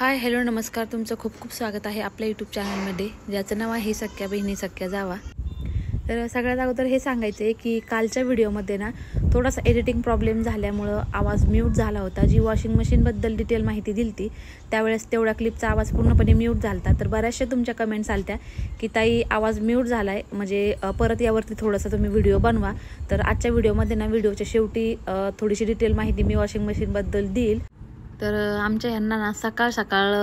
Hi hello नमस्कार, तुमचं खूप खूप स्वागत आहे आपल्या यूट्यूब चॅनलमध्ये, ज्याचं नाव आहे सख्या बहिणी सख्या जावा. तर सगळ्यात अगोदर हे सांगायचं आहे की कालच्या व्हिडिओमध्ये ना थोडासा एडिटिंग प्रॉब्लेम झाल्यामुळं आवाज म्यूट झाला होता. जी वॉशिंग मशीनबद्दल डिटेल माहिती दिली होती त्यावेळेस तेवढ्या क्लिपचा आवाज पूर्णपणे म्यूट झाला होता. तर बऱ्याचशा तुमच्या कमेंट्स आल्या की ताई आवाज म्यूट झाला आहे, म्हणजे परत यावरती थोडासा तुम्ही व्हिडिओ बनवा. तर आजच्या व्हिडिओमध्ये ना व्हिडिओच्या शेवटी थोडीशी डिटेल माहिती मी वॉशिंग मशीनबद्दल देईल. तर आमच्या ह्यांना ना सकाळ सकाळ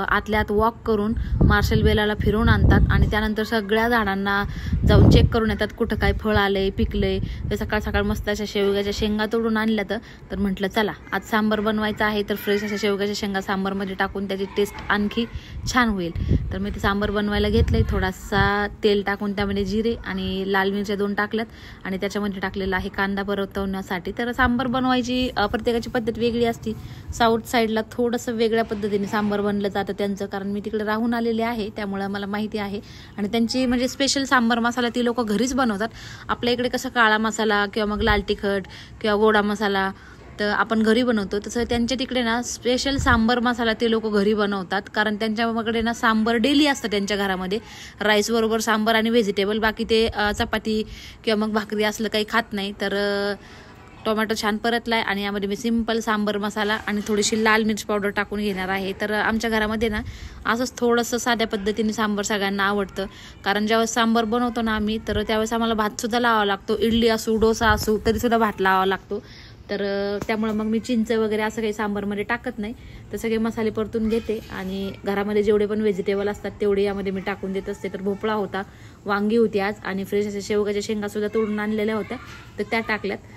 आतल्या आत वॉक करून मार्शल बेलाला फिरवून आणतात आणि त्यानंतर सगळ्या झाडांना जाऊन चेक करून येतात कुठं काय फळ आलंय पिकलंय. तर सकाळ सकाळ मस्त अशा शेवग्याच्या शेंगा तोडून आणल्या. तर म्हटलं चला आज सांबार बनवायचा आहे, तर फ्रेश अशा शेवग्याच्या शेंगा सांबारमध्ये टाकून त्याची टेस्ट आणखी छान होईल. तर मी ते सांबार बनवायला घेतलंय. थोडासा तेल टाकून त्यामध्ये जिरे आणि लाल मिरच्या 2 टाकल्यात आणि त्याच्यामध्ये टाकलेला आहे कांदा परतवण्यासाठी. तर सांबार बनवायची प्रत्येकाची पद्धत वेगळी असते. साऊथ साईडला थोडंसं वेगळ्या पद्धतीने सांबार बनलं जातं त्यांचं, कारण मी तिकडे राहून आलेले आहे त्यामुळे मला माहिती आहे. आणि त्यांची म्हणजे स्पेशल सांबार मसाला ती लोक घरीच बनवतात. आपल्या इकडे कसं काळा मसाला किंवा मग लाल तिखट किंवा गोडा मसाला तर आपण घरी बनवतो, तसं त्यांच्या तिकडे ना स्पेशल सांबार मसाला ते लोक घरी बनवतात. कारण त्यांच्याकडे ना सांबार डेली असतं त्यांच्या घरामध्ये. राईस बरोबर सांबार आणि व्हेजिटेबल, बाकी ते चपाती किंवा मग भाकरी असलं काही खात नाही. तर टोमॅटो छान परतलाय आणि यामध्ये मी सिंपल सांबार मसाला आणि थोडीशी लाल मिर्च पावडर टाकून घेणार आहे. तर आमच्या घरामध्ये ना असंच थोडंसं साध्या पद्धतीने सांबार सगळ्यांना आवडतं. कारण ज्यावेळेस सांबार बनवतो ना आम्ही, तर त्यावेळेस आम्हाला भातसुद्धा लावावा लागतो. इडली असू डोसा असू तरीसुद्धा भात लावावा लागतो. तर त्यामुळे मग मी चिंच वगैरे असं काही सांबारमध्ये टाकत नाही. तर सगळे मसाले परतून घेते आणि घरामध्ये जेवढे पण व्हेजिटेबल असतात तेवढे यामध्ये मी टाकून देत असते. तर भोपळा होता, वांगी होती आज आणि फ्रेश अशा शेवगाच्या शेंगासुद्धा तोडून आणलेल्या होत्या, तर त्या टाकल्यात.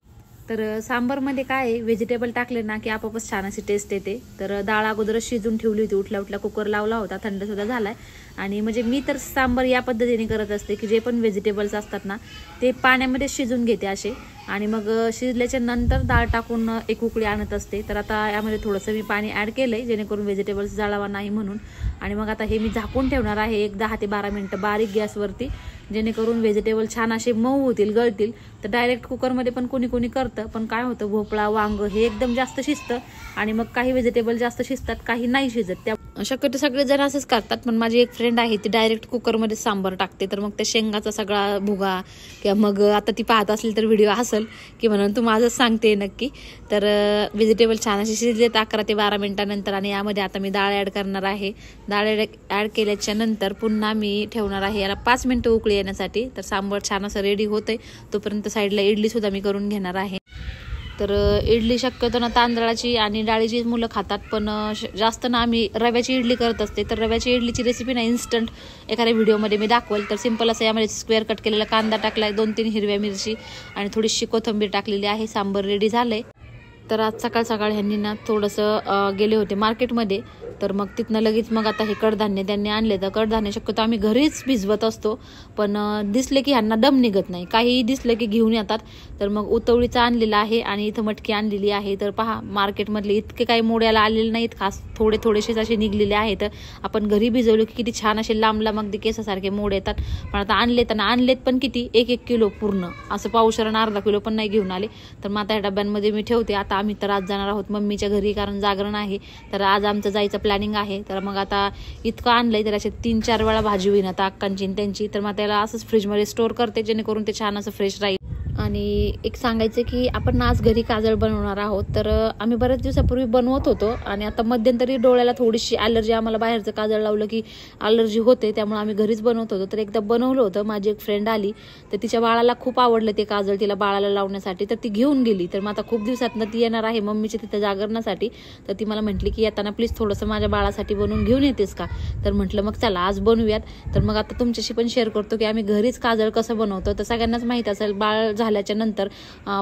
तर सांबारमध्ये काय आहे, व्हेजिटेबल टाकले ना की आपोआपच छान अशी टेस्ट येते. तर डाळ अगोदरच शिजून ठेवली होती, उठल्या उठल्या कुकर लावला होता, थंडसुद्धा झालाय. आणि म्हणजे मी तर सांबार या पद्धतीने करत असते की जे पण व्हेजिटेबल्स असतात ना ते पाण्यामध्ये शिजून घेते असे, आणि मग शिजल्याच्या नंतर डाळ टाकून एक उकळी आणत असते. तर आता यामध्ये थोडंसं मी पाणी ॲड केलंय जेणेकरून व्हेजिटेबल्स जाळावा नाही म्हणून. आणि मग आता हे मी झाकून ठेवणार आहे एक 10 ते 12 मिनिटं बारीक गॅसवरती, जेणेकरून व्हेजिटेबल छान असे मऊ होतील, गळतील. तर डायरेक्ट कुकरमध्ये पण कोणी कोणी करतं, पण काय होतं भोपळा वांग हे एकदम जास्त शिजतं आणि मग काही व्हेजिटेबल जास्त शिजतात, काही नाही शिजत. त्या शक्यतो सगळे जण असंच करतात, पण माझी एक फ्रेंड आहे ती डायरेक्ट कुकरमध्ये सांबार टाकते. तर मग त्या शेंगाचा सगळा भुगा किंवा मग आता ती पाहत असली तर व्हिडिओ हसल की म्हणून तू माझंच सांगते नक्की. तर व्हेजिटेबल छान असे शिजलेत 11 ते 12 मिनिटानंतर आणि यामध्ये आता मी डाळ ॲड करणार आहे. डाळ ॲड केल्याच्या नंतर पुन्हा मी ठेवणार आहे याला 5 मिनिटं उकळी येण्यासाठी. तर सांबार छान असं रेडी होतंय, तोपर्यंत साईडला इडलीसुद्धा मी करून घेणार आहे. तर इडली शक्यतो ना तांदळाची आणि डाळीची मुलं खातात, पण जास्त ना आम्ही रव्याची इडली करत असते. तर रव्याची इडलीची रेसिपी ना इन्स्टंट एखाद्या व्हिडिओमध्ये मी दाखवेल. तर सिंपल असं यामध्ये स्क्वेअर कट केलेला कांदा टाकलाय, 2-3 हिरव्या मिरची आणि थोडीशी कोथिंबीर टाकलेली आहे. सांबार रेडी झालंय. तर आज सकाळ सकाळ ह्यांनी ना थोडंसं गेले होते मार्केटमध्ये, तर मग तिथनं लगेच मग आता हे कडधान्य त्यांनी आणले. तर कडधान्य शक्यतो आम्ही घरीच भिजवत असतो, पण दिसले की ह्यांना दम निघत नाही, काही दिसलं की घेऊन येतात. तर मग उतवळीचं आणलेलं आहे आणि इथं मटकी आणलेली आहे. तर पहा मार्केटमधले इतके काही मोड्याला आलेले नाहीत, खास थोडेसेच असे निघलेले आहेत. आपण घरी भिजवले की किती छान असे लांब लांब अगदी केसासारखे मोड येतात. पण आता आणलेत पण किती 1-1 किलो पूर्ण असं, पावशेर 1/2 किलो पण नाही घेऊन आले. तर मग आता या डब्यांमध्ये मी ठेवते. आता आम्ही तर आज जाणार आहोत मम्मीच्या घरी, कारण जागरण आहे. तर आज आमचं जायचं प्लॅनिंग आहे. तर मग आता इतकं आणलंय तर असे 3-4 वेळा भाजी होईल आता अक्कांची त्यांची. तर मग त्याला असंच फ्रीजमध्ये स्टोअर करते जेणेकरून ते छान असं फ्रेश राहील. आणि एक सांगायचं की आपण आज घरी काजळ बनवणार आहोत. तर आम्ही बऱ्याच दिवसापूर्वी बनवत होतो आणि आता मध्यंतरी डोळ्याला थोडीशी ॲलर्जी, आम्हाला बाहेरचं काजळ लावलं की ॲलर्जी होते, त्यामुळे आम्ही घरीच बनवत होतो. तर एकदा बनवलं होतं, माझी एक फ्रेंड आली तर तिच्या बाळाला खूप आवडलं ते काजळ तिला बाळाला लावण्यासाठी, तर ती घेऊन गेली. तर मग आता खूप दिवसातनं ती येणार आहे मम्मीच्या तिथं जागरणासाठी. तर ती मला म्हटली की येताना प्लीज थोडंसं माझ्या बाळासाठी बनवून घेऊन येतेस का. तर म्हटलं मग चला आज बनवूयात. तर मग आता तुमच्याशी पण शेअर करतो की आम्ही घरीच काजळ कसं बनवतो. तर सगळ्यांनाच माहीत असेल बाळ झाल्याच्या नंतर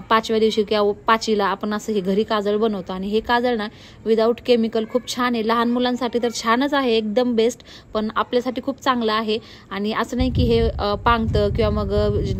5व्या दिवशी किंवा 5वीला आपण असं हे घरी काजळ बनवतो. आणि हे काजळ ना विदाऊट केमिकल खूप छान आहे. लहान मुलांसाठी तर छानच आहे, एकदम बेस्ट, पण आपल्यासाठी खूप चांगलं आहे. आणि असं नाही की हे पांगतं किंवा मग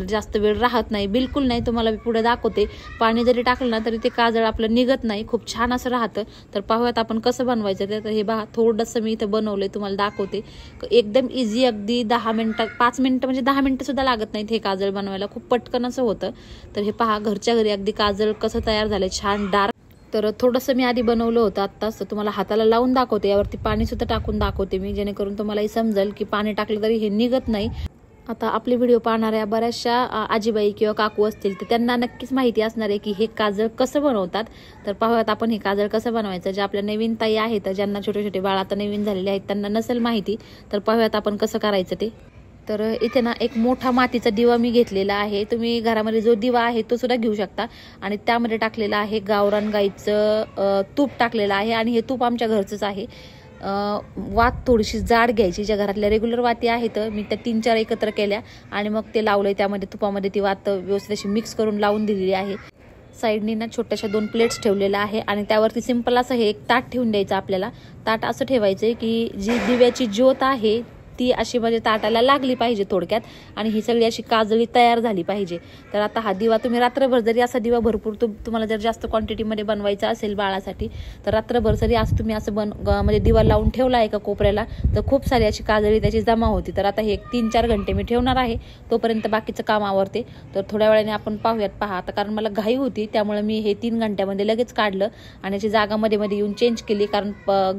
जास्त वेळ राहत नाही, बिलकुल नाही. तुम्हाला मी पुढे दाखवते. पाणी जरी टाकलं ना तरी ते काजळ आपलं निघत नाही, खूप छान असं राहतं. तर पाहूयात आपण कसं बनवायचं ते. तर हे बघा थोडंसं मी इथं बनवलंय, तुम्हाला दाखवते. एकदम इझी, अगदी 10 मिनिटात, 5 मिनिटं म्हणजे 10 मिनिटं सुद्धा लागत नाहीत हे काजळ बनवायला, खूप पटकन असं होतं. तर हे पहा घरच्या घरी अगदी काजळ कसं तयार झालंय, छान डार्क तर थोडंसं मी आधी बनवलं होतं आत्ताच, तर तुम्हाला हाताला लावून दाखवते, यावरती पाणीसुद्धा टाकून दाखवते मी, जेणेकरून तुम्हालाही समजेल की पाणी टाकलं तरी हे निघत नाही. आता आपले व्हिडिओ पाहणाऱ्या बऱ्याचशा आजीबाई किंवा काकू असतील तर त्यांना नक्कीच माहिती असणार आहे की हे काजळ कसं बनवतात. तर पाहूयात आपण हे काजळ कसं बनवायचं. ज्या आपल्या नवीन ताई आहेत, ज्यांना छोटे छोटे बाळ आता नवीन झालेले आहेत, त्यांना नसेल माहिती, तर पाहूयात आपण कसं करायचं ते. तर इथे ना एक मोठा मातीचा दिवा मी घेतलेला आहे. तुम्ही घरामध्ये जो दिवा आहे तो सुद्धा घेऊ शकता. आणि त्यामध्ये टाकलेलं आहे गावरान गाईचं तूप टाकलेलं आहे. आणि हे तूप आमच्या घरचंच आहे. वात थोडीशी जाड घ्यायची, ज्या घरातल्या रेग्युलर वाती आहेत मी त्या 3-4 एकत्र केल्या आणि मग ते लावलंय त्यामध्ये, तुपामध्ये ती वात व्यवस्थित अशी मिक्स करून लावून दिलेली आहे. साईडनी ना छोट्याशा 2 प्लेट्स ठेवलेल्या आहे आणि त्यावरती सिंपल असं हे एक ताट ठेवून द्यायचं आपल्याला. ताट असं ठेवायचं की जी दिव्याची ज्योत आहे ती अशी म्हणजे ताटाला लागली पाहिजे थोडक्यात, आणि ही सगळी अशी काजळी तयार झाली पाहिजे. तर आता हा दिवा तुम्ही रात्रभर जरी असा दिवा भरपूर तुम्हाला जर जास्त क्वांटिटीमध्ये बनवायचा असेल बाळासाठी, तर रात्रभर जरी असं तुम्ही असं म्हणजे दिवा लावून ठेवला आहे का कोपऱ्याला, तर खूप सारी अशी काजळी त्याची जमा होती. तर आता हे 3-4 घंटे मी ठेवणार आहे, तोपर्यंत बाकीचं काम आवरते. तर थोड्या वेळाने आपण पाहूयात. पहा आता, कारण मला घाई होती त्यामुळे मी हे 3 घंट्यामध्ये लगेच काढलं आणि याची जागा मध्ये मध्ये येऊन चेंज केली, कारण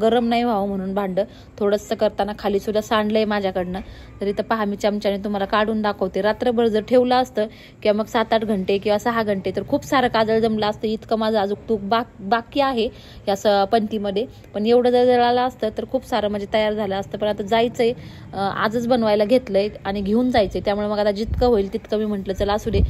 गरम नाही व्हावं म्हणून भांडं. थोडंसं करताना खाली सुद्धा सांडलंय माझ्याकडनं. तर इथं पहा मी चमच्याने तुम्हाला काढून दाखवते. रात्रभर जर ठेवलं असतं किंवा मग 7-8 घंटे किंवा 6 घंटे तर खूप सारं काजळ जमलं असतं. इतकं माझं अजून तूप बाकी आहे या पंथीमध्ये, पण एवढं जर जळालं असतं तर खूप सारं म्हणजे तयार झालं असतं. पण आता जायचंय, आजच बनवायला घेतलंय आणि घेऊन जायचंय, त्यामुळे मग आता जितकं होईल तितकं मी म्हटलं चला असू दे.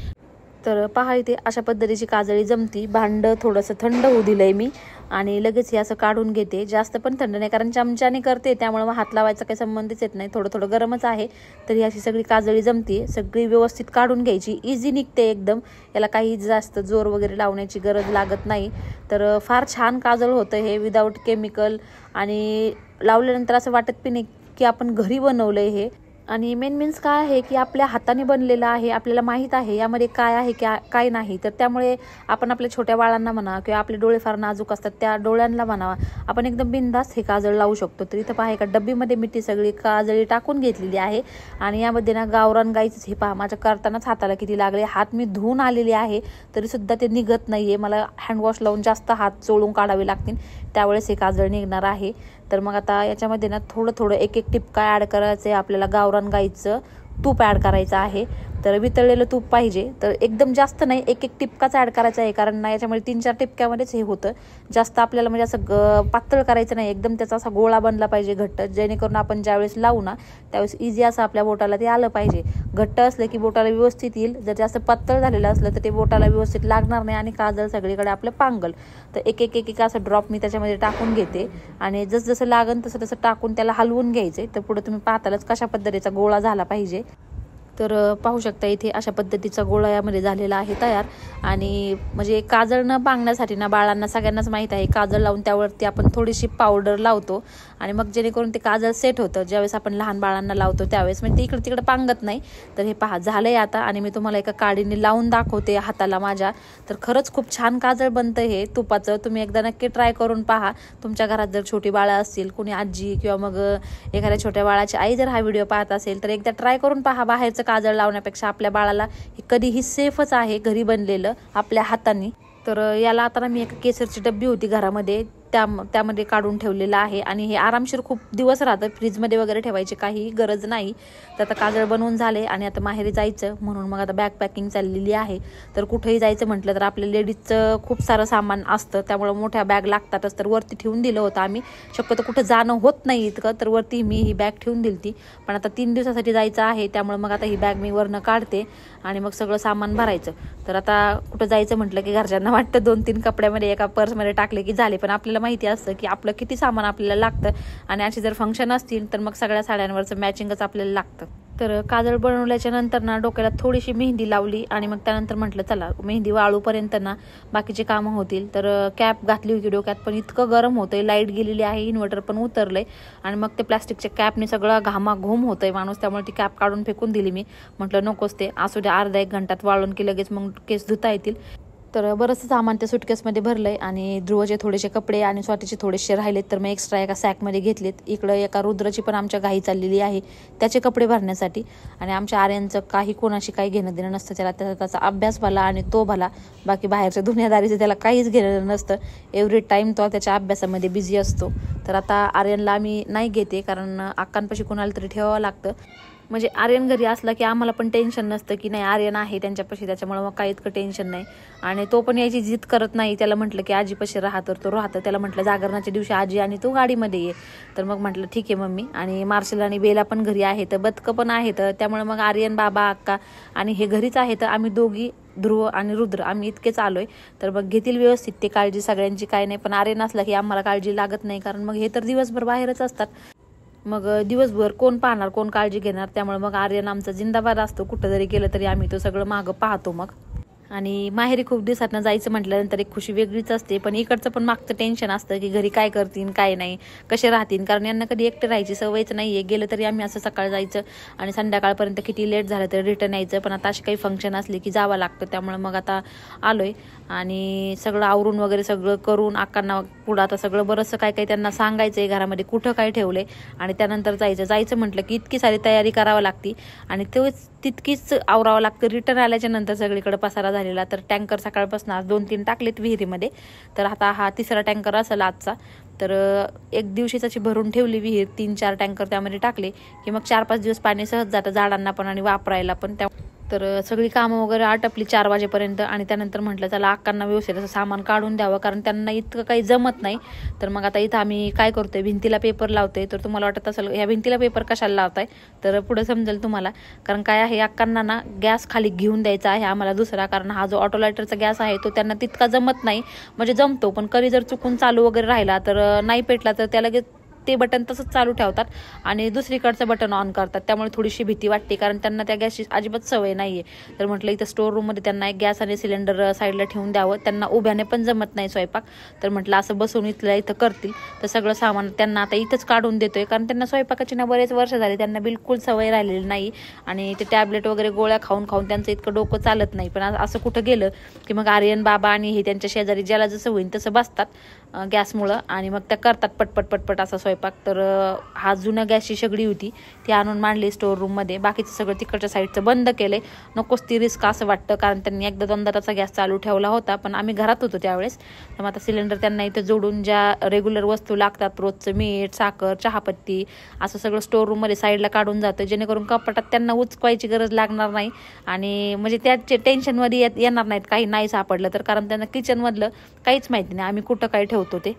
तर पहा इथे अशा पद्धतीची काजळी जमती. भांडं थोडंसं थंड होऊ दिलंय मी आणि लगेच हे असं काढून घेते. जास्त पण थंड नाही, कारण चमच्याने करते त्यामुळे मग हात लावायचा काही संबंधच येत नाही. थोडं थोडं गरमच आहे. तरी अशी सगळी काजळी जमती. सगळी व्यवस्थित काढून घ्यायची. इझी निघते एकदम, याला काही जास्त जोर वगैरे लावण्याची गरज लागत नाही. तर फार छान काजळ होतं हे, विदाऊट केमिकल. आणि लावल्यानंतर असं वाटत पण नाही की आपण घरी बनवलंय हे. आणि मेन मीन्स काय आहे की आपल्या हाताने बनलेलं आहे, आपल्याला माहीत आहे यामध्ये काय आहे काय नाही. तर त्यामुळे आपण आपल्या छोट्या बाळांना म्हणा किंवा आपले डोळे फार नाजूक असतात त्या डोळ्यांना म्हणावा, आपण एकदम बिनधास्त हे काजळ लावू शकतो. तर इथं पहा एका डब्बीमध्ये मी ती सगळी काजळी टाकून घेतलेली आहे. आणि यामध्ये ना गावरान गाईच हे पहा, माझ्या करतानाच हाताला किती लागले. हात मी धुवून आलेले आहे तरी सुद्धा ते निघत नाहीये. मला हँडवॉश लावून जास्त हात चोळून काढावे लागतील, त्यावेळेस हे काजळ निघणार आहे. तर मग आता याच्यामध्ये ना थोडं थोडं एक टिपका ॲड करायचं आहे आपल्याला. गावरान गाईचं तूप ॲड करायचं आहे. तर वितळलेलं तूप पाहिजे, तर एकदम जास्त नाही, एक टिपकाच ॲड करायचा आहे, कारण ना याच्यामध्ये 3-4 टिपक्यामध्येच हे होतं. जास्त आपल्याला म्हणजे असं पातळ करायचं नाही, एकदम त्याचा असा गोळा बनला पाहिजे घट्ट, जेणेकरून आपण ज्यावेळेस लावू ना त्यावेळेस इझी असं आपल्या बोटाला ते आलं पाहिजे. घट्ट असलं की बोटाला व्यवस्थित येईल, जर जास्त पातळ झालेलं असलं तर ते बोटाला व्यवस्थित लागणार नाही आणि काजळ सगळीकडे आपलं पांगल. तर एक असं ड्रॉप मी त्याच्यामध्ये टाकून घेते आणि जसं लागन तसं तसं टाकून त्याला हलवून घ्यायचे. तर पुढे तुम्ही पाहतालच कशा पद्धतीचा गोळा झाला पाहिजे. तर पाहू शकता इथे अशा पद्धतीचा गोळा यामध्ये झालेला आहे तयार. आणि म्हणजे काजळ न पांगण्यासाठी ना बाळांना सगळ्यांनाच माहीत आहे, काजळ लावून त्यावरती आपण थोडीशी पावडर लावतो आणि मग जेणेकरून ते काजळ सेट होतं. ज्यावेळेस आपण लहान बाळांना लावतो त्यावेळेस म्हणजे ते इकडे तिकडे पांगत नाही. तर हे पहा झालंय आता, आणि मी तुम्हाला एका काडीने लावून दाखवते हाताला माझ्या. तर खरंच खूप छान काजळ बनतं हे तुपाचं. तुम्ही एकदा नक्की ट्राय करून पहा. तुमच्या घरात जर छोटी बाळं असतील, कोणी आजी किंवा मग एखाद्या छोट्या बाळाची आई जर हा व्हिडिओ पाहत असेल तर एकदा ट्राय करून पहा. बाहेरचं काजळ लावण्यापेक्षा आपल्या बाळाला हे कधीही सेफच आहे घरी बनलेलं आपल्या हाताने. तर याला आता मी एक केसरची डब्बी होती घरामध्ये, त्यामध्ये काढून ठेवलेलं आहे. आणि हे आरामशीर खूप दिवस राहतं, फ्रीजमध्ये वगैरे ठेवायची काही गरज नाही. तर आता काजळ बनवून झाले आणि आता माहेरी जायचं म्हणून मग आता बॅग पॅकिंग चाललेली आहे. तर कुठेही जायचं म्हटलं तर आपल्या लेडीजचं खूप सारं सामान असतं, त्यामुळे मोठ्या बॅग लागतातच. तर वरती ठेवून दिलं होतं आम्ही, शक्यतो कुठं जाणं होत नाही इतकं, तर वरती मी ही बॅग ठेवून दिली ती. पण आता 3 दिवसासाठी जायचं आहे त्यामुळे मग आता ही बॅग मी वरनं काढते आणि मग सगळं सामान भरायचं. तर आता कुठं जायचं म्हटलं की घरच्यांना वाटतं 2-3 कपड्यामध्ये एका पर्समध्ये टाकले की झाले, पण आपल्याला माहिती असतं की आपलं किती सामान आपल्याला लागतं. आणि अशी जर फंक्शन असतील तर मग सगळ्या साड्यांवरचं मॅचिंगच आपल्याला लागतं. तर काजळ बनवल्याच्या नंतर ना डोक्याला थोडीशी मेहंदी लावली आणि मग त्यानंतर म्हटलं चला मेहंदी वाळूपर्यंत ना बाकीचे कामं होतील. तर कॅप घातली होती डोक्यात, पण इतकं गरम होतंय, लाईट गेलेली आहे, इन्व्हर्टर पण उतरलंय आणि मग ते प्लास्टिकच्या कॅपने सगळं घामाघूम होतंय माणूस, त्यामुळे ती कॅप काढून फेकून दिली मी. म्हटलं नकोच ते, असू द्या अर्धा 1 घंट्यात वाळून की लगेच मग केस धुता येतील. तर बरंचसं सामान त्या सुटकेसमध्ये भरलं आहे आणि ध्रुवचे थोडेसे कपडे आणि स्वतःचे थोडेसे राहिलेत तर मग एक्स्ट्रा एका सॅकमध्ये घेतलेत. इकडं एका रुद्राची पण आमच्या घाई चाललेली आहे त्याचे कपडे भरण्यासाठी. आणि आमच्या आर्यनचं काही कोणाशी काही घेणं देणं नसतं, त्याचा अभ्यास भला आणि तो भला, बाकी बाहेरच्या दुनियादारीचं त्याला काहीच घेणं नसतं. एव्हरी टाईम तो त्याच्या अभ्यासामध्ये बिझी असतो. तर आता आर्यनला आम्ही नाही घेते कारण अक्कांपाशी कोणाला तरी ठेवावं लागतं. म्हणजे आर्यन घरी असला की आम्हाला पण टेन्शन नसतं की नाही आर्यन आहे त्यांच्यापाशी, त्याच्यामुळे मग काही इतकं टेन्शन नाही. आणि तो पण याची जिद करत नाही. त्याला म्हटलं की आजीपाशी राहा तर तो राहतं. त्याला म्हटलं जागरणाच्या दिवशी आजी आणि तो गाडीमध्ये ये, तर मग म्हटलं ठीक आहे मम्मी. आणि मार्शल आणि बेला पण घरी आहेत, बदकं पण आहेत, त्यामुळे मग आर्यन, बाबा, अक्का आणि हे घरीच आहेत. आम्ही दोघी, ध्रुव आणि रुद्र, आम्ही इतकेच आलोय. तर मग घेतील व्यवस्थित ते काळजी सगळ्यांची, काय नाही. पण आर्यन असला की आम्हाला काळजी लागत नाही कारण मग हे तर दिवसभर बाहेरच असतात. मग दिवसभर कोण पाहणार, कोण काळजी घेणार. त्यामुळे मग आर्यन आमचा जिंदाबाद असतो. कुठं जरी गेलं तरी आम्ही तो सगळं मागं पाहतो. मग आणि माहेरी खूप दिवसातनं जायचं म्हटल्यानंतर एक खुशी वेगळीच असते. पण इकडचं पण मागचं टेन्शन असतं की घरी काय करतील, काय नाही, कसे राहतील. कारण यांना कधी एकटे राहायची सवयच नाही आहे. गेलं तरी आम्ही असं सकाळ जायचं आणि संध्याकाळपर्यंत किती लेट झालं तरी रिटर्न यायचं. पण आता अशी काही फंक्शन असली की जावं लागतं. त्यामुळे मग आता आलोय आणि सगळं आवरून वगैरे सगळं करून अक्कांना पुढं आता सगळं बरंचसं काय काय त्यांना सांगायचं आहे घरामध्ये कुठं काय ठेवलंय. आणि त्यानंतर जायचं म्हटलं की इतकी सारी तयारी करावी लागती आणि तितकीच आवरावं लागतं. रिटर्न आल्याच्या नंतर सगळीकडे पसारा झालेला. तर टँकर सकाळपासून आज 2-3 टाकलेत विहिरीमध्ये. तर आता हा 3रा टँकर असेल आजचा. तर एक दिवशीची भरून ठेवली विहीर, 3-4 टँकर त्यामध्ये टाकले की मग 4-5 दिवस पाणी सहज जातं झाडांना पण आणि वापरायला पण. तर सगळी कामं वगैरे आटपली 4 वाजेपर्यंत. आणि त्यानंतर म्हटलं चला अक्कांना व्यवस्थित असं सामान काढून द्यावं कारण त्यांना इतकं काही जमत नाही. तर मग आता इथं आम्ही काय करतोय, भिंतीला पेपर लावतोय. तर तुम्हाला वाटत असेल ह्या भिंतीला पेपर कशाला लावताय, तर पुढे समजेल तुम्हाला. कारण काय आहे, अक्कांना ना गॅस खाली घेऊन द्यायचा आहे आम्हाला दुसरा. कारण हा जो ऑटो लायटरचा गॅस आहे तो त्यांना तितका जमत नाही. म्हणजे जमतो पण कधी जर चुकून चालू वगैरे राहिला तर नाही पेटला तर त्याला ते बटन तसंच चालू ठेवतात आणि दुसरीकडचं बटन ऑन करतात. त्यामुळे थोडीशी भीती वाटते कारण त्यांना त्या गॅसची अजिबात सवय नाही आहे. तर म्हटलं इथं स्टोर रूममध्ये त्यांना एक गॅस आणि सिलेंडर साईडला ठेवून द्यावं. त्यांना उभ्याने पण जमत नाही स्वयंपाक. तर म्हटलं असं बसून इथं करतील. तर सगळं सामान त्यांना आता इथंच काढून देतोय कारण त्यांना स्वयंपाकाची ना बरेच वर्ष झाली, त्यांना बिलकुल सवय राहिलेली नाही. आणि ते टॅबलेट वगैरे गोळ्या खाऊन त्यांचं इतकं डोकं चालत नाही. पण असं कुठं गेलं की मग आर्यन, बाबा आणि हे त्यांच्या शेजारी ज्याला जसं होईल तसं बसतात गॅसमुळं आणि मग त्या करतात पटपट असा स्वयंपाक. तर हा जुन्या गॅसची शेगडी होती ती आणून मांडली स्टोर रूममध्ये. बाकीचं सगळं तिकडच्या साईडचं बंद केलंय. नकोच ती रिस्क असं वाटतं कारण त्यांनी एकदा 2दा त्याचा गॅस चालू ठेवला होता पण आम्ही घरात होतो त्यावेळेस. तर मग आता सिलेंडर त्यांना इथं जोडून ज्या रेग्युलर वस्तू लागतात रोजचं मीठ, साखर, चहापत्ती असं सगळं स्टोर रूममध्ये साईडला काढून जातं जेणेकरून कपाटात त्यांना उचकवायची गरज लागणार नाही. आणि म्हणजे त्याचे टेन्शनमध्ये येणार नाहीत काही नाही सापडलं तर, कारण त्यांना किचनमधलं काहीच माहिती नाही आम्ही कुठं काय ठेवतो ते.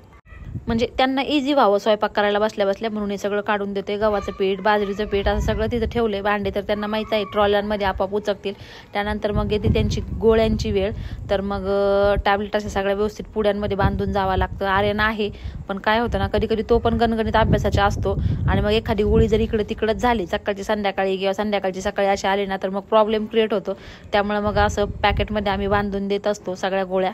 म्हणजे त्यांना इझी व्हावं स्वयंपाक करायला बसल्या म्हणून हे सगळं काढून देते. गव्हाचं पीठ, बाजरीचं पीठ असं सगळं तिथं ठेवलंय. भांडे तर त्यांना माहीत आहे ट्रॉलरमध्ये आपोआप उचकतील. त्यानंतर मग येते त्यांची गोळ्यांची वेळ. तर मग टॅबलेट अशा सगळ्या व्यवस्थित पुड्यांमध्ये बांधून जावं लागतं. आर्यन आहे पण काय होतं ना कधी तो पण गणगणित अभ्यासाचा असतो आणि मग एखादी गोळी जर इकडे तिकडंच झाली सकाळची संध्याकाळी किंवा संध्याकाळची सकाळी अशी आली ना तर मग प्रॉब्लेम क्रिएट होतो. त्यामुळे मग असं पॅकेटमध्ये आम्ही बांधून देत असतो सगळ्या गोळ्या.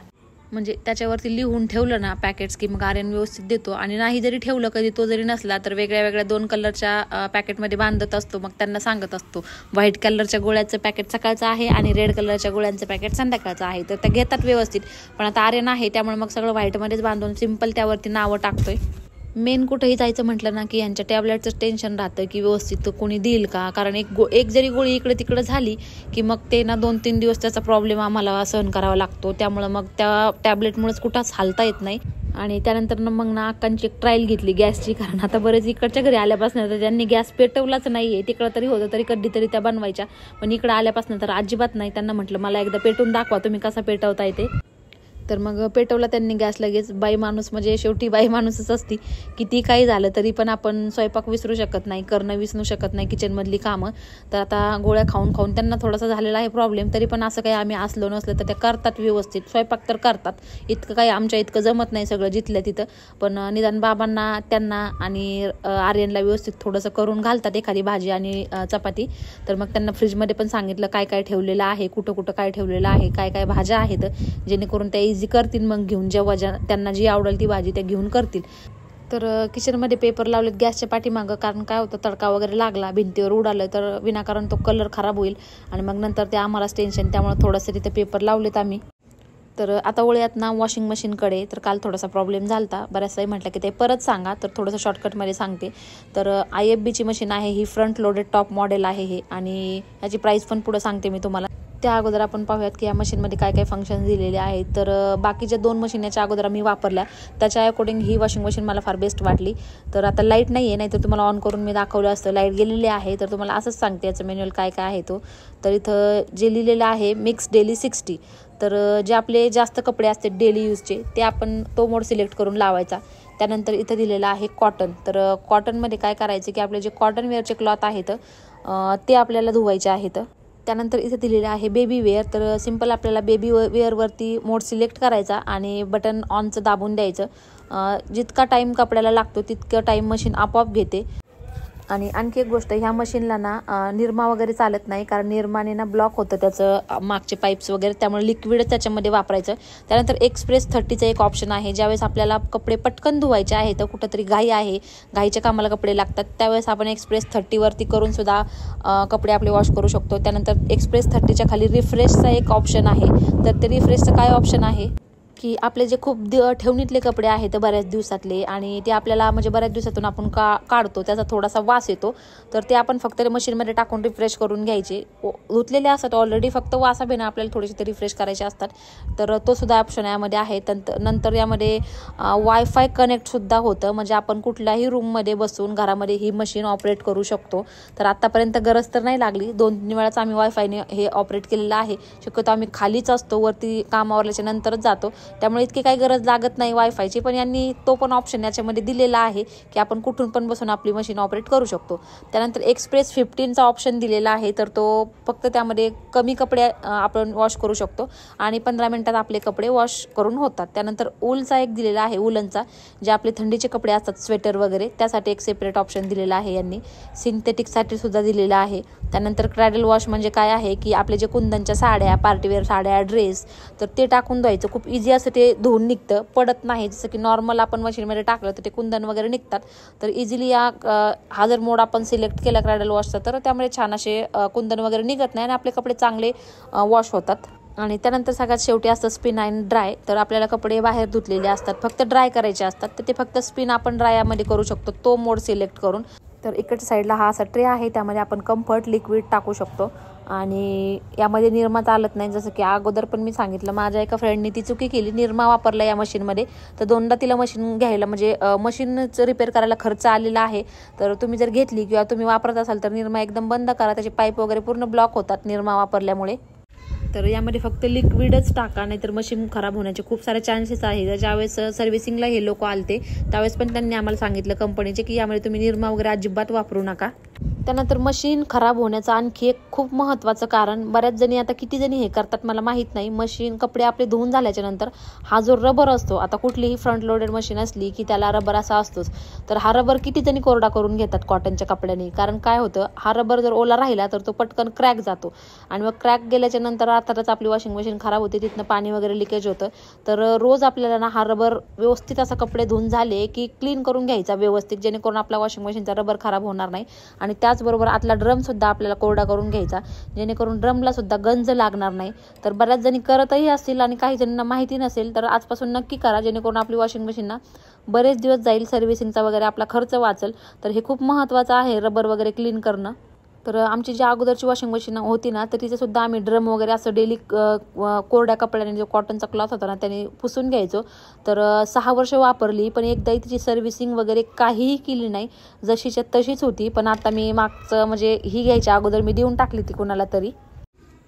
म्हणजे त्याच्यावरती लिहून ठेवलं ना पॅकेट्स की मग आर्यन व्यवस्थित देतो. आणि नाही जरी ठेवलं कधी तो जरी नसला तर वेगळ्या 2 कलरच्या पॅकेटमध्ये बांधत असतो. मग त्यांना सांगत असतो व्हाईट कलरच्या गोळ्याचं पॅकेट सकाळचं आहे आणि रेड कलरच्या गोळ्यांचं पॅकेट संध्याकाळचं आहे. तर त्या घेतात व्यवस्थित. पण आता आर्यन आहे त्यामुळे मग सगळं व्हाईटमध्येच बांधून सिम्पल त्यावरती नावं टाकतोय. मेन कुठेही जायचं म्हटलं ना की यांच्या टॅबलेटचं टेन्शन राहतं की व्यवस्थित कोणी देईल का. कारण एक जरी गोळी इकडे तिकडे झाली की मग ते ना 2-3 दिवस त्याचा प्रॉब्लेम आम्हाला सहन करावा लागतो. त्यामुळं मग त्या टॅबलेटमुळेच कुठंच हालता येत नाही. आणि त्यानंतर मग ना अक्कांची एक ट्रायल घेतली गॅसची. कारण आता बरेच इकडच्या घरी आल्यापासून तर त्यांनी गॅस पेटवलाच नाही आहे. तिकडं तरी होतं तरी कधीतरी त्या बनवायच्या, पण इकडं आल्यापासून तर अजिबात नाही. त्यांना म्हटलं मला एकदा पेटून दाखवा तुम्ही कसा पेटवताय ते. तर मग पेटवला त्यांनी गॅस लगेच. बाई माणूस म्हणजे शेवटी बाई माणूसच असती. किती काही झालं तरी पण आपण स्वयंपाक विसरू शकत नाही, करणं विसरू शकत नाही किचनमधली कामं. तर आता गोळ्या खाऊन त्यांना थोडासा झालेला आहे प्रॉब्लेम. तरी पण असं काही आम्ही असलो नसलं तर त्या करतात व्यवस्थित. स्वयंपाक तर करतात. इतकं काही आमच्या इतकं जमत नाही सगळं जिथल्या तिथं. पण निदान बाबांना, त्यांना आणि आर्यनला व्यवस्थित थोडंसं करून घालतात एखादी भाजी आणि चपाती. तर मग त्यांना फ्रीजमध्ये पण सांगितलं काय काय ठेवलेलं आहे, कुठं काय ठेवलेलं आहे, काय काय भाज्या आहेत, जेणेकरून त्या इझी करतील मग घेऊन. जेव्हा त्यांना जी आवडेल ती भाजी त्या घेऊन करतील. तर किचनमध्ये पेपर लावलेत गॅसच्या पाठीमागं. कारण काय होतं तडका वगैरे लागला, भिंतीवर उडालं तर विनाकारण तो कलर खराब होईल आणि मग नंतर ते आम्हालाच टेन्शन. त्यामुळे थोडंसं तिथे पेपर लावलेत आम्ही. तर आता वळूयात ना वॉशिंग मशीनकडे. तर काल थोडासा प्रॉब्लेम झाला होता, बऱ्याचदा म्हटलं की ते परत सांगा, तर थोडंसं शॉर्टकटमध्ये सांगते. तर IFBची मशीन आहे ही, फ्रंट लोडेड टॉप मॉडेल आहे हे, आणि याची प्राईस पण पुढं सांगते मी तुम्हाला. त्या अगोदर आपण पाहूयात की या मशीनमध्ये काय काय फंक्शन दिलेले आहेत. तर बाकीच्या 2 मशीन याच्या अगोदर मी वापरल्या, त्याच्या अकॉर्डिंग ही वॉशिंग मशीन मला फार बेस्ट वाटली. तर आता लाईट नाही आहे, नाही तर तुम्हाला ऑन करून मी दाखवलं असतं. लाईट गेलेली आहे, तर तुम्हाला असंच सांगते याचं मॅन्युअल काय काय आहे तो. तर इथं जे लिहिलेलं आहे मिक्स डेली 60. तर जे आपले जास्त कपडे असते डेली यूजचे ते आपण तो मोड सिलेक्ट करून लावायचा. त्यानंतर इथं दिलेलं आहे कॉटन. तर कॉटनमध्ये काय करायचं की आपले जे कॉटन वेअरचे क्लॉथ आहेत ते आपल्याला धुवायचे आहेत. त्यानंतर इथे दिलेलं आहे बेबी वेअर. तर सिंपल आपल्याला बेबी वेअरवरती मोड सिलेक्ट करायचा आणि बटन ऑनचं दाबून द्यायचं. जितका टाईम कपड्याला लागतो तितकं टाईम मशीन आपोआप घेते. आणि आणखी एक गोष्ट, ह्या मशीनला ना निरमा वगैरे चालत नाही, कारण निरमाने ना ब्लॉक होतं त्याचं मागचे पाईप्स वगैरे, त्यामुळे लिक्विड त्याच्यामध्ये वापरायचं. त्यानंतर एक्सप्रेस 30चं एक ऑप्शन आहे. ज्यावेळेस आपल्याला कपडे पटकन धुवायचे आहे, तर कुठंतरी घाई आहे, घाईच्या कामाला कपडे लागतात, त्यावेळेस आपण एक्सप्रेस 30वरती करून सुद्धा कपडे आपले वॉश करू शकतो. त्यानंतर एक्सप्रेस 30च्या खाली रिफ्रेशचा एक ऑप्शन आहे. तर ते रिफ्रेशचं काय ऑप्शन आहे की आपले जे खूप ठेवणीतले कपडे आहेत बऱ्याच दिवसातले, आणि ते आपल्याला म्हणजे बऱ्याच दिवसातून आपण काढतो, त्याचा थोडासा वास येतो, तर ते आपण फक्त मशीनमध्ये टाकून रिफ्रेश करून घ्यायचे. धुतलेले असतात ऑलरेडी, फक्त वासाबेनं आपल्याला थोडेसे ते रिफ्रेश करायचे असतात. तर तो सुद्धा ऑप्शन यामध्ये आहे. नंतर यामध्ये वायफाय कनेक्टसुद्धा होतं, म्हणजे आपण कुठल्याही रूममध्ये बसून घरामध्ये ही मशीन ऑपरेट करू शकतो. तर आत्तापर्यंत गरज तर नाही लागली, 2-3 वेळाच आम्ही वायफायने हे ऑपरेट केलेलं आहे. शक्यतो आम्ही खालीच असतो, वरती कामावरल्याच्या नंतरच जातो, त्यामुळे इतकी काही गरज लागत नाही वायफायची. पण यांनी तो पण ऑप्शन याच्यामध्ये दिलेला आहे की आपण कुठून पण बसून आपली मशीन ऑपरेट करू शकतो. त्यानंतर एक्सप्रेस 15चा ऑप्शन दिलेला आहे. तर तो फक्त त्यामध्ये कमी कपडे आपण वॉश करू शकतो आणि 15 मिनिटात आपले कपडे वॉश करून होतात. त्यानंतर ऊलचा एक दिलेला आहे, उलनचा, जे आपले थंडीचे कपडे असतात स्वेटर वगैरे, त्यासाठी एक सेपरेट ऑप्शन दिलेला आहे यांनी. सिंथेटिकसाठी सुद्धा दिलेलं आहे. त्यानंतर क्रॅडल वॉश म्हणजे काय आहे की आपले जे कुंदनच्या साड्या, पार्टीवेअर साड्या, ड्रेस, तर ते टाकून द्यायचं. खूप इझी असं ते धुवून निघतं, पडत नाही. जसं की नॉर्मल आपण मशीनमध्ये टाकलं तर ते कुंदन वगैरे निघतात. तर इझिली हा जर मोड आपण सिलेक्ट केला क्रॅडल वॉशचा, तर त्यामुळे छान असे कुंदन वगैरे निघत नाही आणि आपले कपडे चांगले वॉश होतात. आणि त्यानंतर सगळ्यात शेवटी असतं स्पिन आणि ड्राय. तर आपल्याला कपडे बाहेर धुतलेले असतात, फक्त ड्राय करायचे असतात, तर ते फक्त स्पिन आपण ड्रायामध्ये करू शकतो तो मोड सिलेक्ट करून. तर इकडच्या साईडला हा असा ट्रे आहे, त्यामध्ये आपण कम्फर्ट लिक्विड टाकू शकतो आणि यामध्ये निरमा चालत नाही. जसं की अगोदर पण मी सांगितलं, माझ्या एका फ्रेंडने ती चुकी केली, निरमा वापरला या मशीनमध्ये, तर 2दा तिला मशीन घ्यायला म्हणजे मशीनचं रिपेअर करायला खर्च आलेला आहे. तर तुम्ही जर घेतली किंवा तुम्ही वापरत असाल तर निरमा एकदम बंद करा, त्याचे पाईप वगैरे पूर्ण ब्लॉक होतात निरमा वापरल्यामुळे. तर यामध्ये फक्त लिक्विडच टाका, नाहीतर मशीन खराब होण्याचे खूप सारे चान्सेस आहे. ज्यावेळेस सर्व्हिसिंगला हे लोक आलते त्यावेळेस पण त्यांनी आम्हाला सांगितलं कंपनीचे की यामध्ये तुम्ही निरमा वगैरे अजिबात वापरू नका. त्यानंतर मशीन खराब होण्याचं आणखी एक खूप महत्त्वाचं कारण, बऱ्याच जणी आता किती जणी हे करतात मला माहीत नाही, मशीन कपडे आपले धुवून झाल्याच्या नंतर हा जो रबर असतो, आता कुठलीही फ्रंट लोडेड मशीन असली की त्याला रबर असा असतोच, तर हा रबर किती जणी कोरडा करून घेतात कॉटनच्या कपड्याने. कारण काय होतं, हा रबर जर ओला राहिला तर तो पटकन क्रॅक जातो आणि मग क्रॅक गेल्याच्या नंतर अर्थातच आपली वॉशिंग मशीन खराब होते, तिथनं पाणी वगैरे लिकेज होतं. तर रोज आपल्याला ना हा रबर व्यवस्थित असा कपडे धुवून झाले की क्लीन करून घ्यायचा व्यवस्थित, जेणेकरून आपला वॉशिंग मशीनचा रबर खराब होणार नाही. आणि त्याचबरोबर आतला ड्रमसुद्धा आपल्याला कोरडा करून घ्यायचा, जेणेकरून ड्रमला सुद्धा गंज लागणार नाही. तर बऱ्याच जणी करतही असतील आणि काही जणांना माहिती नसेल, तर आजपासून नक्की करा, जेणेकरून आपली वॉशिंग मशीनना बरेच दिवस जाईल, सर्व्हिसिंगचा वगैरे आपला खर्च वाचेल. तर हे खूप महत्त्वाचं आहे रबर वगैरे क्लीन करणं. तर आमची जी अगोदरची वॉशिंग मशीन होती ना, तर तिचेसुद्धा आम्ही ड्रम वगैरे असं डेली कोरड्या कपड्याने, जो कॉटनचा क्लॉथ होता ना त्याने पुसून घ्यायचो. तर 6 वर्ष वापरली, पण एकदाही तिची सर्व्हिसिंग वगैरे काहीही केली नाही, जशीच्या तशीच होती. पण आता मी मागचं म्हणजे ही घ्यायच्या अगोदर मी देऊन टाकली ती कोणाला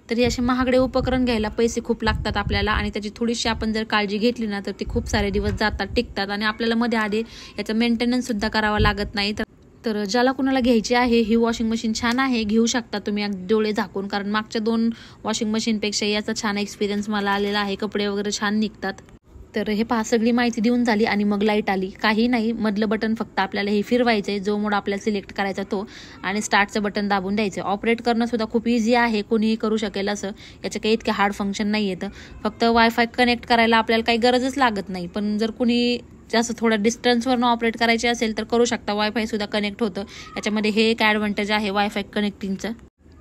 तरी असे महागडे उपकरण घ्यायला पैसे खूप लागतात आपल्याला, आणि त्याची थोडीशी आपण जर काळजी घेतली ना तर ती खूप सारे दिवस जातात, टिकतात, आणि आपल्याला मध्ये आधी याचा मेंटेनन्स सुद्धा करावा लागत नाही. तर ज्याला कुणाला घ्यायची आहे ही वॉशिंग मशीन छान आहे, घेऊ शकता तुम्ही डोळे झाकून, कारण मागच्या 2 वॉशिंग मशीनपेक्षा याचा छान एक्सपिरियन्स मला आलेला आहे, कपडे वगैरे छान निघतात. तर हे पहा, सगळी माहिती देऊन झाली आणि मग लाईट आली. काही नाही, मधलं बटन फक्त आपल्याला हे फिरवायचं आहे, जो मोड आपल्याला सिलेक्ट करायचा तो, आणि स्टार्टचं बटन दाबून द्यायचं. ऑपरेट करणं सुद्धा खूप इझी आहे, कोणीही करू शकेल असं, याचे काही इतके हार्ड फंक्शन नाही येतं. फक्त वायफाय कनेक्ट करायला आपल्याला काही गरजच लागत नाही, पण जर कुणी जास्त थोडा डिस्टन्सवरनं ऑपरेट करायचे असेल तर करू शकता, वायफाय सुद्धा कनेक्ट होतं. याच्यामध्ये हे एक ॲडव्हान्टेज आहे वायफाय कनेक्टिंगचं.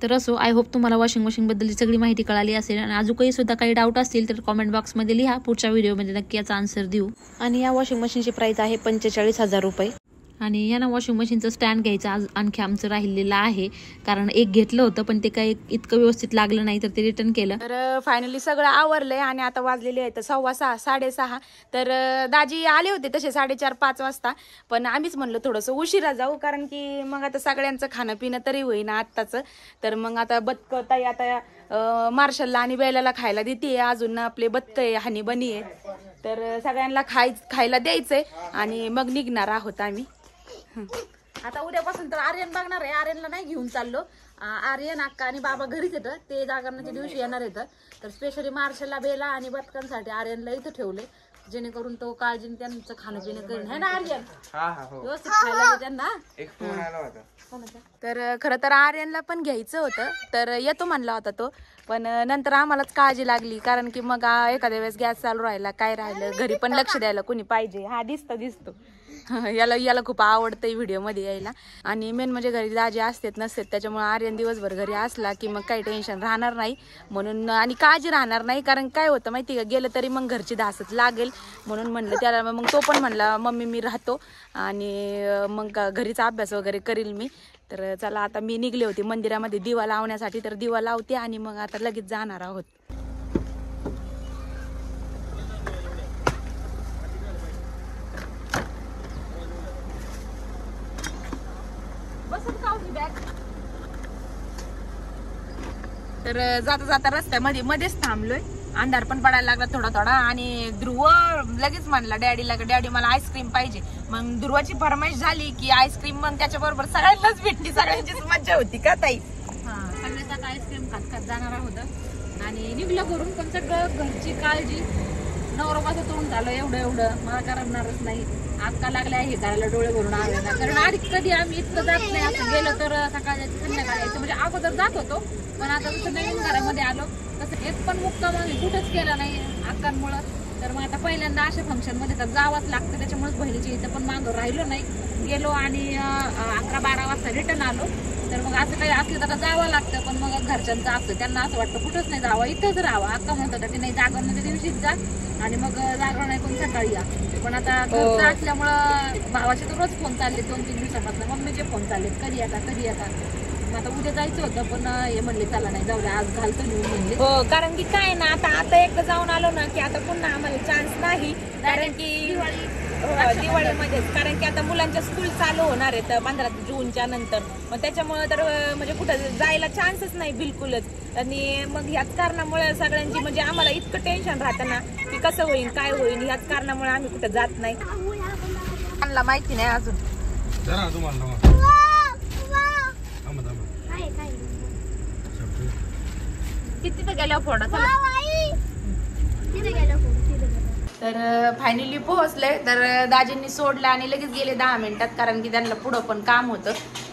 तर असो, आय होप तुम्हाला वॉशिंग मशीनबद्दलची सगळी माहिती कळाली असेल आणि अजूनही सुद्धा काही डाऊट असतील तर कॉमेंट बॉक्समध्ये लिहा. पुढच्या व्हिडिओमध्ये नक्की याचा आन्सर देऊ. आणि या वॉशिंग मशीनची प्राइस आहे 45,000 रुपये. आणि या ना वॉशिंग मशीनचं स्टँड घ्यायचं आज आणखी आमचं राहिलेलं आहे, कारण एक घेतलं होतं पण ते काही इतकं व्यवस्थित लागलं नाही तर ते रिटर्न केलं. तर फायनली सगळं आवरलंय आणि आता वाजलेले आहेत 6:15 6:30. तर दाजी आले होते तसे 4:30-5 वाजता, पण आम्हीच म्हणलो थोडंसं उशिरा जाऊ, कारण की मग आता सगळ्यांचं खाणं पिणं तरी होईना आत्ताचं. तर मग आता बदक ताई आता मार्शलला आणि बेलाला खायला देते, अजून आपले बदक आहे हनी बनी आहे, तर सगळ्यांना खायला द्यायचंय आणि मग निघणार आहोत आम्ही. आता उद्यापासून तर आर्यन बघणार आहे. आर्यनला नाही घेऊन चाललो. आर्यन अक्का आणि बाबा घरीच येतं, ते जागरणाच्या दिवशी येणार येतं. तर स्पेशली मार्शलला बेला आणि बदकांसाठी आर्यनला इथं ठेवले, जेणेकरून तो काळजीने त्यांचं खाणं पिणं करेन, है ना आर्यन? व्यवस्थित खायला त्यांना. तर खरं तर आर्यनला पण घ्यायचं होतं, तर येतो म्हणला होता तो, पण नंतर आम्हालाच काळजी लागली, कारण की मग एखाद्या वेळेस गॅस चालू राहिला काय राहिलं, घरी पण लक्ष द्यायला कोणी पाहिजे. हा दिसतो याला खूप आवडतंय व्हिडिओ मध्ये यायला. आणि मेन म्हणजे घरी दाजी असतेत नसतेत, त्याच्यामुळे आर्यन दिवसभर घरी असला की मग काही टेन्शन राहणार नाही म्हणून, आणि काळजी राहणार नाही. कारण काय होतं माहिती का, गेलं तरी मग घरची धासच लागेल, म्हणून म्हणलं त्याला. मग तो पण म्हणला मम्मी मी राहतो आणि मग घरीचा अभ्यास वगैरे करील मी. तर चला आता मी निघले होते मंदिरामध्ये दिवा लावण्यासाठी, तर दिवा लावते आणि मग आता लगेच जाणार आहोत. तर जाता जाता रस्त्यामध्ये मध्येच थांबलोय, अंधार पण पडायला लागला थोडा थोडा, आणि ध्रुव लगेच म्हणला डॅडीला, डॅडी मला आईस्क्रीम पाहिजे. मग ध्रुवाची फरमाईश झाली की आईस्क्रीम, मग त्याच्याबरोबर सगळ्यांनाच भेटली, सगळ्यांचीच मज्जा होती का ताई? हा, सगळ्यांचा आईस्क्रीम खात खात जाणार आहोत आणि निघलं करून. पण सगळं घरची काळजी नवरोबाचं तोंड झालं एवढं मला करणारच नाही. आत्ता लागल्या हे करायला डोळे भरून आले, कारण आधी कधी आम्ही इतकं जात नाही. असं गेलं तर सकाळी संध्याकाळी यायचं, म्हणजे अगोदर जात होतो, पण आता जसं नवीन घरामध्ये आलो तसं एक पण मुक्काम आम्ही कुठंच केला नाही अक्कांमुळं. तर मग आता पहिल्यांदा अशा फंक्शनमध्ये तर जावंच लागतं, त्याच्यामुळेच बहिणीच्या इथं पण मागं राहिलो नाही, गेलो आणि 11-12 वाजता रिटर्न आलो. तर मग असं काही असलं तर जावं लागतं, पण मग घरच्यांचं असतं, त्यांना असं वाटतं कुठंच नाही जावं, इथंच राहावं. अक्का म्हणतात की नाही जागरणाच्या दिवशीच जा आणि मग जागरण ऐकून सकाळी या. पण आता घरचं असल्यामुळं भावाचे तर रोज फोन चालले 2-3 दिवसापासून, मम्मीचे फोन चालले कधी येतात. आता उद्या जायचं होतं, पण हे म्हणले चला नाही जाऊ द्या, आज घालतो नेऊन म्हणले. हो, कारण की काय ना, आता एकदा जाऊन आलो ना की आता पुन्हा आम्हाला चान्स नाही, कारण की दिवाळीमध्येच, कारण की आता मुलांच्या स्कूल चालू होणार आहेत 15 जूनच्या नंतर. मग त्याच्यामुळे तर म्हणजे कुठं जायला चान्सच नाही बिलकुलच. आणि मग ह्याच कारणामुळे सगळ्यांची म्हणजे आम्हाला इतकं टेन्शन राहतं ना की कसं होईल काय होईल, ह्याच कारणामुळे आम्ही कुठं जात नाही. आम्हाला माहिती नाही अजून. किती तर गेल्या फोडा. तर फायनली पोहोचले. तर दाजींनी सोडलं आणि लगेच गेले 10 मिनिटात, कारण की त्यांना पुढं पण काम होतं.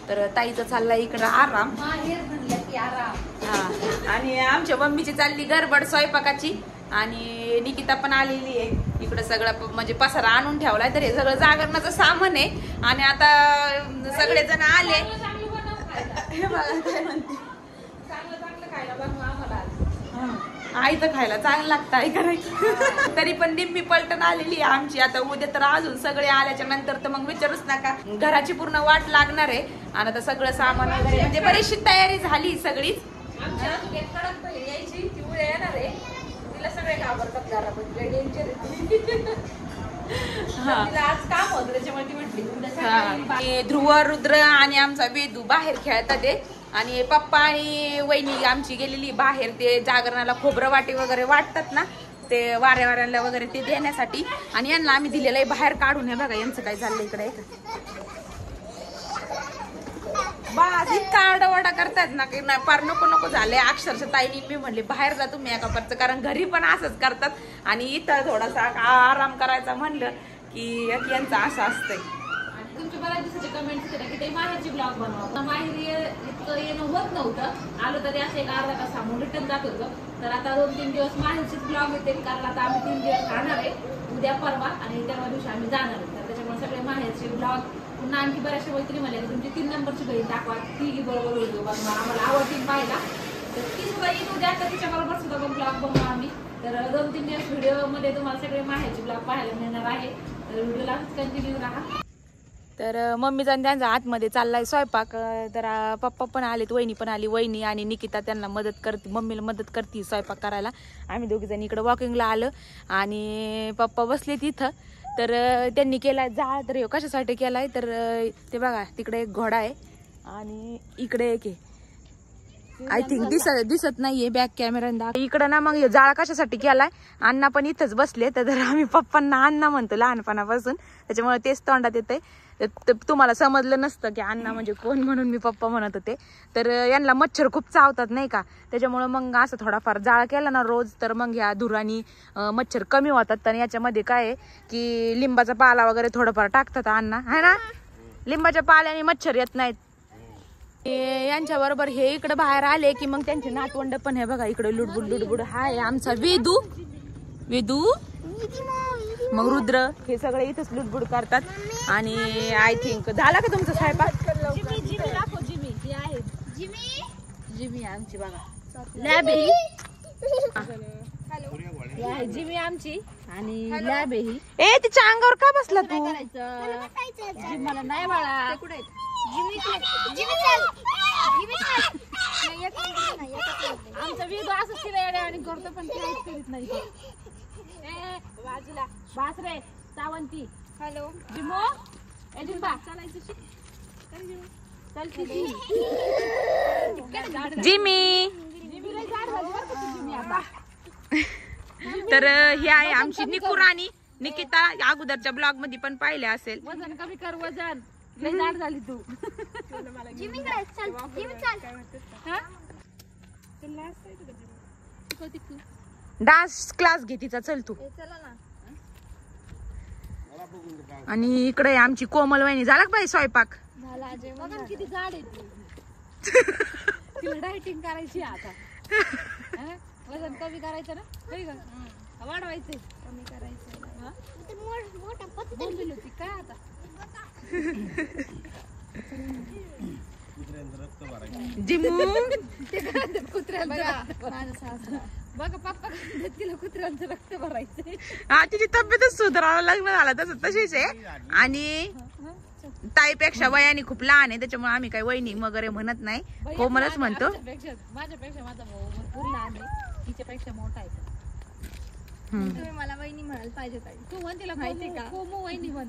तर ताईचं चाललाय इकडं आराम. हा, आणि आमच्या मम्मीची चालली गडबड स्वयंपाकाची, आणि निकिता पण आलेली आहे. इकडं सगळं म्हणजे पसारा आणून ठेवलाय, तर हे सगळं जागरणाचं सामान आहे. आणि आता सगळेजण आले. काय म्हणते, चांगलं खायला बनवू आम्हाला. आईचं खायला चांगलं लागतं, आई करायचं. तरी पण निम्मी पलटण आलेली आहे आमची. आता उद्या तर अजून सगळे आल्याच्या नंतर तर मग विचारूच नका, घराची पूर्ण वाट लागणार आहे. आणि आता सगळं सामान वगैरे म्हणजे बरीचशी तयारी झाली सगळीच. कडक बहीण यायची, ती उद्या येणार आहे, तिला सगळे घाबरतात घरामध्ये, डेंजर. तिला आज काम होतं त्याच्यामुळे ती म्हटली. ध्रुव, रुद्र आणि आमचा वेदू बाहेर खेळतात ते, आणि पप्पा आणि वहिनी आमची गेलेली बाहेर, ते जागरणाला खोबरं वाटे वगैरे वाटतात ना, ते वाऱ्याला वगैरे ते देण्यासाठी. आणि यांना आम्ही दिलेलं आहे बाहेर काढून. हे बघा यांचं काय चाललंय इकडे, बास इतका आरडावाडा करतात ना की फार नको झाले. अक्षरशः ताईनी मी म्हणले बाहेर जा तुम्ही एका परचं, कारण घरी पण असंच करतात. आणि इथं थोडासा आराम करायचा म्हणलं की यांचं असं असतंय. तुमच्या बऱ्याच दिवसाचे कमेंट्स होते की ते माहेरची ब्लॉग बनवा. माहेरी इतकं येणं होत नव्हतं, आलो तरी असं एक अर्धा तास थांबून रिटर्न जात होतं. तर आता 2-3 दिवस माहेरचीच ब्लॉग येते, कारण आता आम्ही 3 दिवस राहणार आहे, उद्या परवा, आणि तेव्हा दिवशी आम्ही जाणार आहे. तर त्याच्यामुळे सगळे माहेरचे ब्लॉग पुन्हा आणखी बऱ्याचशा मैत्रिणी म्हणल्या की तुमची 3 नंबरची बहीण दाखवा, ती बरोबर व्हिडिओ बनवा, आम्हाला आवडतील पाहायला. तर ती सुद्धा येईल उद्या, तर तिच्याबरोबर सुद्धा ब्लॉग बनवू आम्ही. तर 2-3 दिवस व्हिडिओमध्ये तुम्हाला सगळे माहेरचे ब्लॉग पाहायला मिळणार आहे. तर व्हिडिओला कंटिन्यू राहा. तर मम्मीचा त्यांचा आतमध्ये चाललाय स्वयंपाक. तर पप्पा पण आलेत, वहिनी पण आली. वहिनी आणि निकिता त्यांना मदत करते, मम्मीला मदत करते स्वयंपाक करायला. आम्ही दोघी जण इकडे वॉकिंगला आलो आणि पप्पा बसले तिथं. तर त्यांनी केलाय जाळ. तर कशासाठी केलाय तर ते बघा तिकडे एक घोडा आहे आणि इकडे एक आहे, आय थिंक दिसत नाहीये बॅक कॅमेरा. इकडे ना मग जाळा कशासाठी केलाय. अण्णा पण इथंच बसले. तर आम्ही पप्पांना अण्णा म्हणतो लहानपणापासून, त्याच्यामुळे तेच तोंडात येतंय. तुम्हाला समजलं नसतं की अण्णा म्हणजे कोण, म्हणून मी पप्पा म्हणत होते. तर यांना मच्छर खूप चावतात नाही का, त्याच्यामुळे मग असं थोडाफार जाळ केला ना रोज, तर मग ह्या धुरानी मच्छर कमी होतात. आणि याच्यामध्ये काय आहे की लिंबाचा पाला वगैरे थोडंफार टाकतात अण्णा, है ना. लिंबाच्या पाल्याने मच्छर येत नाहीत. यांच्या बरोबर हे इकडे बाहेर आले की मग त्यांचे नातवंड पण हे बघा इकडे लुडबुड लुडबुड. हाय आमचा वेदू, मग रुद्र, हे सगळे इथेच लुडबुड करतात. आणि आय थिंक झाला का तुमचा स्वयंपाक. जिमी आमची बघा लॅब आहे, जिमी आमची आणि लॅब आहे ही. ए तिच्या अंगावर का बसला तू. मला नाही बाळा. आमचा वेदू असंच तिला येड्यावानी करतो पण काहीच करीत नाही. बाजूला बास रे सावंती. हॅलो जिमो, ए जिम्बा चालायचं जिमी. तर हे आहे आमची निकू राणी निकिता. अगोदरच्या ब्लॉग मध्ये पण पाहिले असेल. वजन कमी कर, वजन लय जाड झाली तू. डान्स क्लास घे तिचा, चल तू. आणि इकडे आमची कोमल वहिनी. झाला का बाई स्वयंपाक. किती जाड आहे तिला डायटिंग करायची आता. वजन कमी करायचं ना, वाढवायचंय, कमी करायचं काय आता. जिमू कुत्र्याला बघा पप्पा तिला कुत्र्यांचं रक्त भरायचंय. हा तिची तब्येतच सुधारायला लग्न झालं तसं तशीच आहे. आणि ताईपेक्षा वयाने खूप लहान आहे, त्याच्यामुळे आम्ही काही वहिनी वगैरे म्हणत नाही, कोमलच म्हणतो. माझ्यापेक्षा माझा भाऊ भरपूर लहान आहे, तिच्यापेक्षा मोठा आहे. तुम्ही मला वहिनी म्हणायला पाहिजे. तू म्हण तिला माहिती का, कोमू वहिनी म्हण.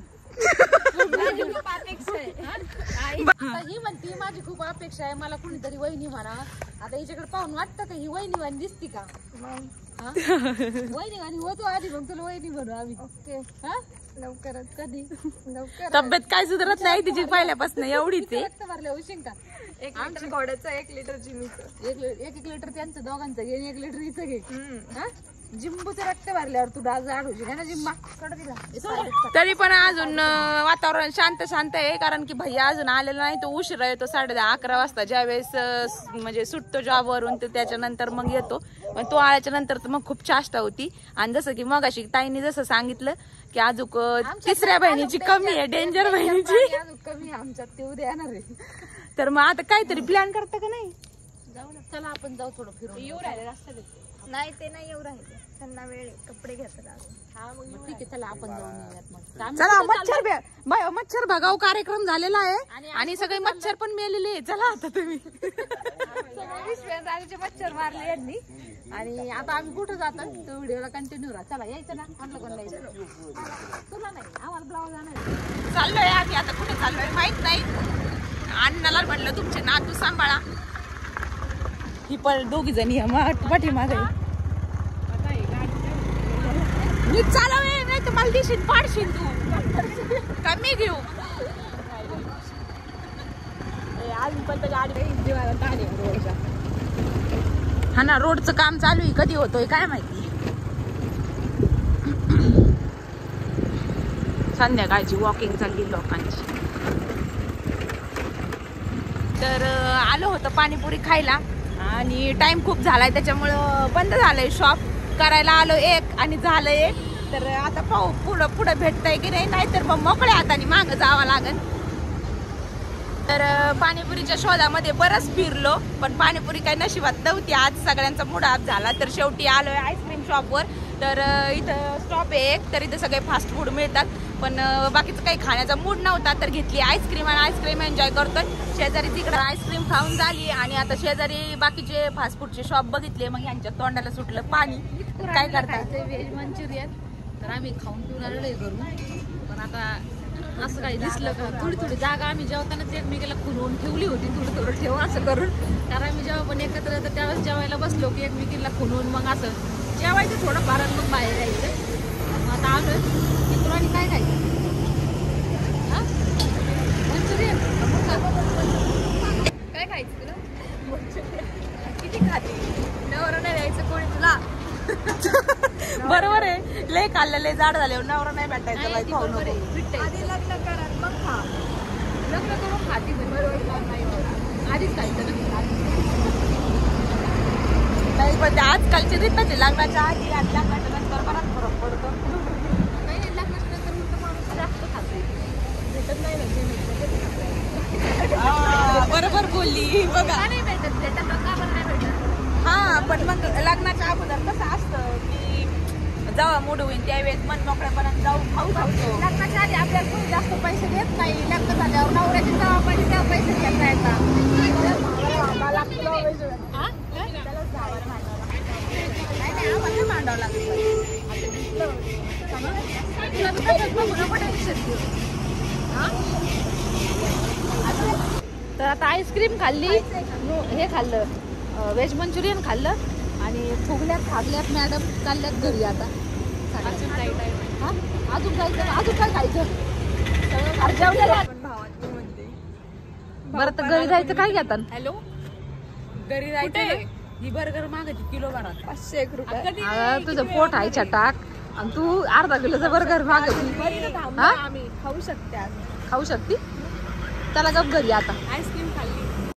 ही म्हणती माझी खूप अपेक्षा आहे, मला कुणीतरी वहिनी म्हणा. आता हिच्याकडे पाहून वाटतं का ही वहिनी वाणी दिसती का. वहिनी वाणी होतो आधी, मग तुला वहिनी म्हणू आम्ही. ओके लवकरच. कधी लवकर. तब्येत काय सुधारत नाही तिची पहिल्यापासून, एवढीच आहे. रक्त भरले होशील का. आमच्या घोड्याचं 1 लिटर जिमीचं, 1 लिटर त्यांचं दोघांचं घे, 1 लिटर हिचं घे. जिंबूचं रक्त भरल्यावर तू जाड होशील ना जिम्मा. तरी पण अजून वातावरण शांत आहे, कारण की भैया अजून आलेला नाही. तो उशिरा येतो, 10:30-11 वाजता ज्यावेळेस म्हणजे सुटतो जॉबवरून, तर त्याच्यानंतर मग येतो. पण तो आल्याच्या नंतर तर मग खूप चाष्टा होती. आणि जसं की मगाशी ताईंनी जसं सांगितलं की अजून तिसऱ्या बहिणीची कमी आहे, डेंजर बहिणीची कमी आमच्यात, ते उद्या येणार आहे. तर मग आता काहीतरी प्लॅन करता का नाही. जाऊ ना, चला आपण जाऊ थोडं फिरून. येऊ राहिले रस्त्यात. नाही ते नाही येऊ राहिले, त्यांना वेळ कपडे घेतात. ठीक आहे चला आपण जाऊन येऊयात मग. चला मच्छर भगाव कार्यक्रम झालेला आहे आणि सगळे मच्छर पण मेलेले आहे. चला आता तुम्ही. मच्छर मारले यांनी. आणि आता आम्ही कुठं जातो तो व्हिडिओला कंटिन्यू राहा. चला यायचं ना, आपलं कोण यायचं तुला नाही, आम्हाला ब्लाऊज आणायचं. चाललोय आम्ही आता, कुठे चाललोय माहित नाही. अण्णाला म्हटलं तुमचे नातू सांभाळा. ही पण दोघी जणी पाठीमागे मी चालवे, नाही तर मला दिशील पाडशील तू. कमी घेऊ अजून पण गाडी. हा ना, रोडचं काम चालू आहे, कधी होतोय काय माहिती. संध्याकाळची वॉकिंग चालली लोकांची. तर आलो होतं पाणीपुरी खायला आणि टाइम खूप झालाय, त्याच्यामुळं बंद झालंय शॉप. करायला आलो 1 आणि झालं 1. तर आता पाहू पुढं भेटतंय की नाही, तर मग मोकळ्या हाताने मागं जावं लागेल. तर पाणीपुरीच्या शोधामध्ये बरंच फिरलो, पण पाणीपुरी काही नशिबात नव्हती. आज सगळ्यांचा मूड ऑफ झाला, तर शेवटी आलोय आईस्क्रीम शॉपवर. तर इथं स्टॉप आहे एक, तर इथं सगळे फास्ट फूड मिळतात, पण बाकीचं काही खाण्याचा मूड नव्हता, तर घेतली आईस्क्रीम आणि आईस्क्रीम एन्जॉय करतोय. शेजारी तिकडं आईस्क्रीम खाऊन झाली आणि आता शेजारी बाकीचे फास्ट फूडचे शॉप बघितले, मग यांच्या तोंडाला सुटलं पाणी. काय करतात व्हेज मंचुरियन, तर आम्ही खाऊन पिऊन आलेलो करून, पण आता असं काही दिसलं का थोडी थोडी जागा आम्ही जेवतानाच एकमेकीला खुलवून ठेवली होती, थोडं थोडं ठेवा असं करून. कारण आम्ही जेव्हा पण एकत्र येतो त्यावेळेस जेवायला बसलो की एकमेकीला खुलवून मग असं जेवायचं थोडं फार, मग बाहेर यायचं. आता आलोय की तुला आणि काय खायचं? हा मंचुरियन काय खायचं तुला? किती खाते? नवरा नाही द्यायचं कोणी तुला? बरोबर आहे, लय खाल्लं लय जाड झाले, नवरा नाही भेटायचं. बाई खाऊ नको, आधी लग्न करा मग खा. लग्न करून खाती बरोबर नाही, आधीच खायचं ना. नाही पण आजकालची रीतच आहे, लग्नाच्या आधी आणि लग्नाच्या नंतर बराच फरक पडतो. नाही लग्नाच्या नंतर मग माणूस जास्त खाते, भेटत नाही बरोबर बोलली बघा. नाही भेटत, भेटत का पण नाही भेटत. हा, पण मग लग्नाच्या अगोदर कसं असतं की जेव्हा मूड होईल त्यावेळेस मन मोकळ्यापर्यंत जाऊ खाऊ शकतो. लग्नाच्या आधी आपल्याला कोणी जास्त पैसे देत नाही, लग्न झाल्यावर नवऱ्याचे जेव्हा पाहिजे तेव्हा पैसे घेत राहायचा. मांडावं लागतं. तर आता आईस्क्रीम खाल्ली, हे खाल्लं व्हेज मंचुरियन खाल्लं आणि फुगल्यात मॅडम चालल्यात घरी. आता हा अजून जायचं, अजून काय खायचं? बरं तर घरी जायचं काय घेतात? हॅलो, घरी जायचं. ही बर्गर मागायची किलो भरात 501 रुपये. तुझं पोट आहे चटाक आणि तू अर्धा किलोचं बर्गर मागायची. आम्ही खाऊ शकते, खाऊ शकते. त्याला गप घरी आता आईस्क्रीम खाल्ली.